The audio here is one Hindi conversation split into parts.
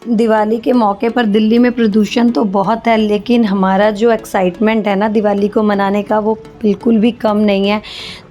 दिवाली के मौके पर दिल्ली में प्रदूषण तो बहुत है, लेकिन हमारा जो एक्साइटमेंट है ना दिवाली को मनाने का, वो बिल्कुल भी कम नहीं है।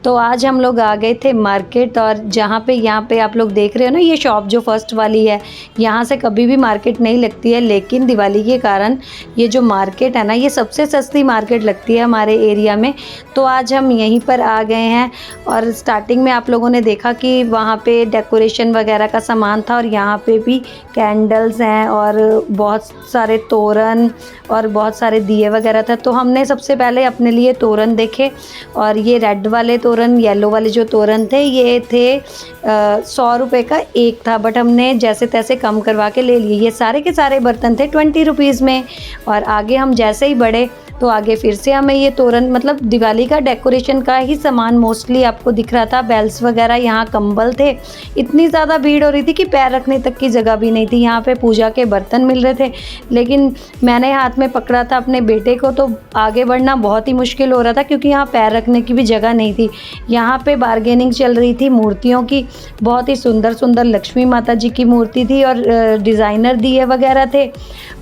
तो आज हम लोग आ गए थे मार्केट, और यहाँ पे आप लोग देख रहे हो ना, ये शॉप जो फर्स्ट वाली है, यहाँ से कभी भी मार्केट नहीं लगती है, लेकिन दिवाली के कारण ये जो मार्केट है ना, ये सबसे सस्ती मार्केट लगती है हमारे एरिया में। तो आज हम यहीं पर आ गए हैं, और स्टार्टिंग में आप लोगों ने देखा कि वहाँ पे डेकोरेशन वगैरह का सामान था, और यहाँ पे भी कैंडल्स हैं और बहुत सारे तोरण और बहुत सारे दिए वगैरह था। तो हमने सबसे पहले अपने लिए तोरण देखे, और ये रेड वाले तोरण, येलो वाले जो तोरण थे, ये थे 100 रुपये का एक था, बट हमने जैसे तैसे कम करवा के ले लिए। ये सारे के सारे बर्तन थे 20 रुपीज़ में। और आगे हम जैसे ही बढ़े तो आगे फिर से हमें ये तोरण, मतलब दिवाली का डेकोरेशन का ही सामान मोस्टली आपको दिख रहा था, बेल्स वगैरह, यहाँ कंबल थे। इतनी ज़्यादा भीड़ हो रही थी कि पैर रखने तक की जगह भी नहीं थी। यहाँ पे पूजा के बर्तन मिल रहे थे, लेकिन मैंने हाथ में पकड़ा था अपने बेटे को, तो आगे बढ़ना बहुत ही मुश्किल हो रहा था, क्योंकि यहाँ पैर रखने की भी जगह नहीं थी। यहाँ पे बारगेनिंग चल रही थी मूर्तियों की, बहुत ही सुंदर सुंदर लक्ष्मी माता जी की मूर्ति थी, और डिज़ाइनर दिए वगैरह थे,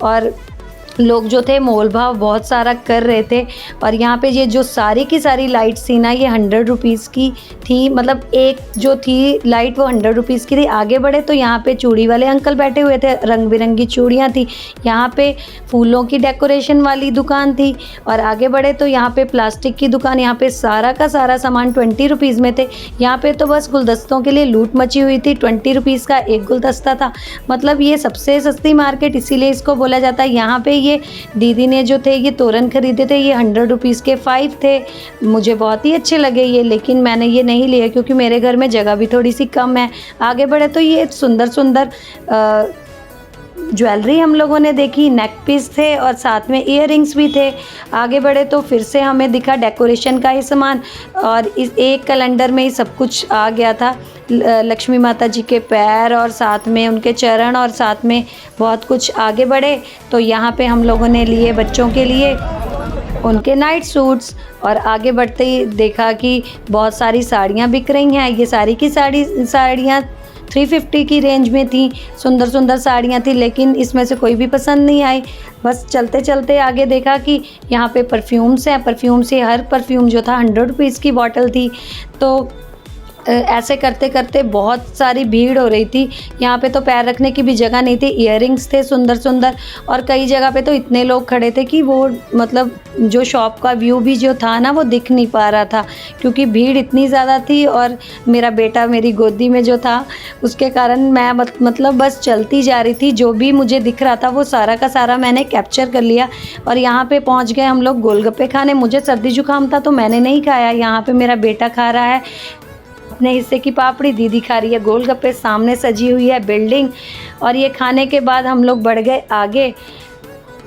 और लोग जो थे मोल भाव बहुत सारा कर रहे थे। और यहाँ पे ये जो सारी की सारी लाइट्स थी ना, ये 100 रुपीज़ की थी, मतलब एक जो थी लाइट वो 100 रुपीज़ की थी। आगे बढ़े तो यहाँ पे चूड़ी वाले अंकल बैठे हुए थे, रंग बिरंगी चूड़ियाँ थी। यहाँ पे फूलों की डेकोरेशन वाली दुकान थी, और आगे बढ़े तो यहाँ पे प्लास्टिक की दुकान। यहाँ पे सारा का सारा सामान 20 रुपीज़ में थे। यहाँ पे तो बस गुलदस्तों के लिए लूट मची हुई थी, 20 रुपीज़ का एक गुलदस्ता था। मतलब ये सबसे सस्ती मार्केट इसीलिए इसको बोला जाता है। यहाँ पे ये दीदी ने जो थे ये तोरण खरीदे थे, ये 100 रुपीज़ के 5 थे। मुझे बहुत ही अच्छे लगे ये, लेकिन मैंने ये नहीं लिए क्योंकि मेरे घर में जगह भी थोड़ी सी कम है। आगे बढ़े तो ये सुंदर सुंदर ज्वेलरी हम लोगों ने देखी, नेक पीस थे और साथ में इयररिंग्स भी थे। आगे बढ़े तो फिर से हमें दिखा डेकोरेशन का ही सामान, और इस एक कैलेंडर में ही सब कुछ आ गया था। लक्ष्मी माता जी के पैर और साथ में उनके चरण, और साथ में बहुत कुछ। आगे बढ़े तो यहाँ पे हम लोगों ने लिए बच्चों के लिए उनके नाइट सूट्स, और आगे बढ़ते ही देखा कि बहुत सारी साड़ियाँ बिक रही हैं। ये सारी की साड़ियाँ 350 की रेंज में थी। सुंदर सुंदर साड़ियाँ थी, लेकिन इसमें से कोई भी पसंद नहीं आई। बस चलते चलते आगे देखा कि यहाँ पे परफ्यूम्स हैं। परफ्यूम से हर परफ्यूम जो था 100 रुपीज़ की बॉटल थी। तो ऐसे करते करते बहुत सारी भीड़ हो रही थी। यहाँ पे तो पैर रखने की भी जगह नहीं थी। इयररिंग्स थे सुंदर सुंदर, और कई जगह पे तो इतने लोग खड़े थे कि वो मतलब जो शॉप का व्यू भी जो था ना, वो दिख नहीं पा रहा था, क्योंकि भीड़ इतनी ज़्यादा थी। और मेरा बेटा मेरी गोदी में जो था, उसके कारण मैं मतलब बस चलती जा रही थी। जो भी मुझे दिख रहा था वो सारा का सारा मैंने कैप्चर कर लिया। और यहाँ पे पहुँच गए हम लोग गोलगप्पे खाने। मुझे सर्दी जुकाम था तो मैंने नहीं खाया। यहाँ पे मेरा बेटा खा रहा है अपने हिस्से की पापड़ी, दीदी खा रही है गोलगप्पे। सामने सजी हुई है बिल्डिंग, और ये खाने के बाद हम लोग बढ़ गए आगे।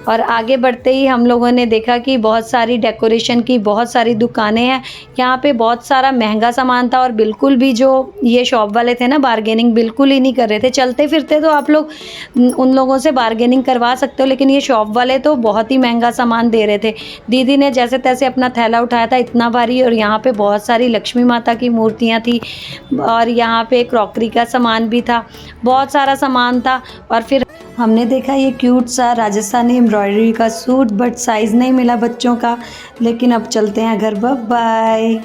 और आगे बढ़ते ही हम लोगों ने देखा कि बहुत सारी डेकोरेशन की बहुत सारी दुकानें हैं। यहाँ पे बहुत सारा महंगा सामान था, और बिल्कुल भी जो ये शॉप वाले थे ना, बारगेनिंग बिल्कुल ही नहीं कर रहे थे। चलते फिरते तो आप लोग उन लोगों से बारगेनिंग करवा सकते हो, लेकिन ये शॉप वाले तो बहुत ही महंगा सामान दे रहे थे। दीदी ने जैसे तैसे अपना थैला उठाया था, इतना भारी। और यहाँ पे बहुत सारी लक्ष्मी माता की मूर्तियाँ थी, और यहाँ पे क्रॉकरी का सामान भी था, बहुत सारा सामान था। और फिर हमने देखा ये क्यूट सा राजस्थानी एम्ब्रॉयडरी का सूट, बट साइज़ नहीं मिला बच्चों का। लेकिन अब चलते हैं घर। बाय।